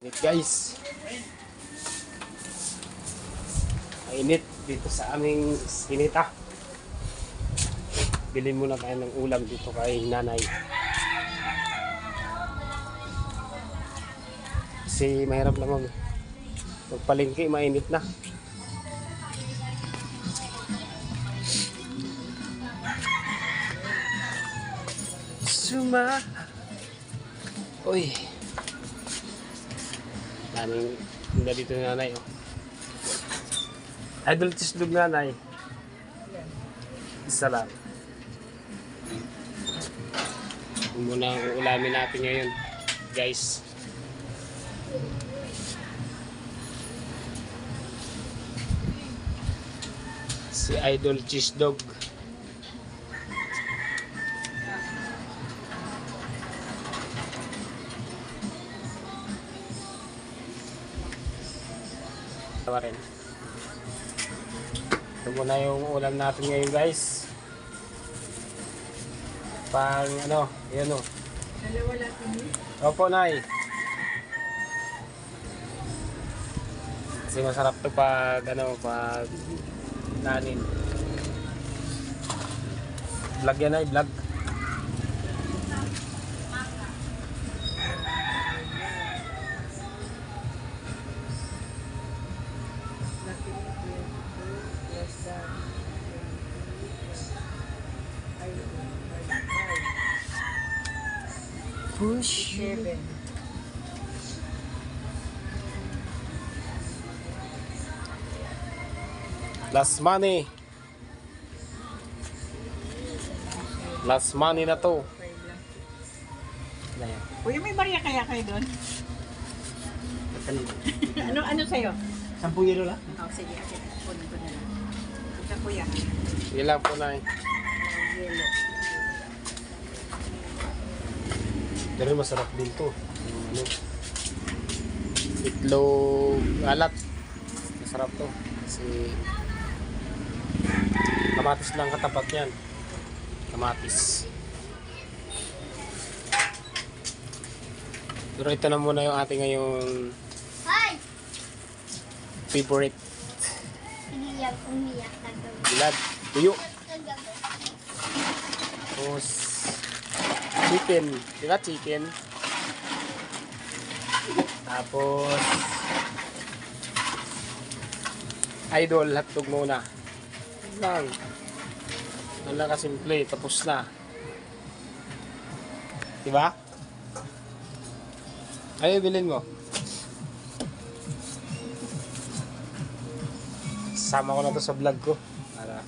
Guys, mainit dito sa aming sinita. Bilhin muna tayo ng ulam dito kay nanay. Kasi mahirap naman magpalingki, mainit na. Uy, daming hindi dito ni nanay, oh. Idol cheesedog nanay. Isa lang. Yung muna ang ulamin natin ngayon, guys. Si Idol Cheesedog. Tawa rin. Ito muna yung ulam natin ngayon, guys. Pang ano, yun o. Dalawa natin yun? Opo, nay. Kasi masarap to pag ano, pag nanin. Vlog yan ay, vlog. Push. 7. Last money. Last money na to. Ayan. Kuya, may barya kaya kayo doon? ano sa'yo? 10 euro lang. Oh, sige, okay. Punin ko na lang. Ito, kuya. Sige lang po, nay. Yellow. Pero masarap din to. Ano? Itlog alat. Masarap to. Kasi kamatis lang katapat yan. Kamatis. Pero ito na muna yung ating ngayong favorite. Umiyak na gawin. Bilad. Tuyo. Tapos chicken. Diba chicken? Tapos Idol hotdog muna. Lang. Ano lang kasimple. Tapos na. Diba? Ay, bilhin mo. Sama ko na to sa vlog ko. Para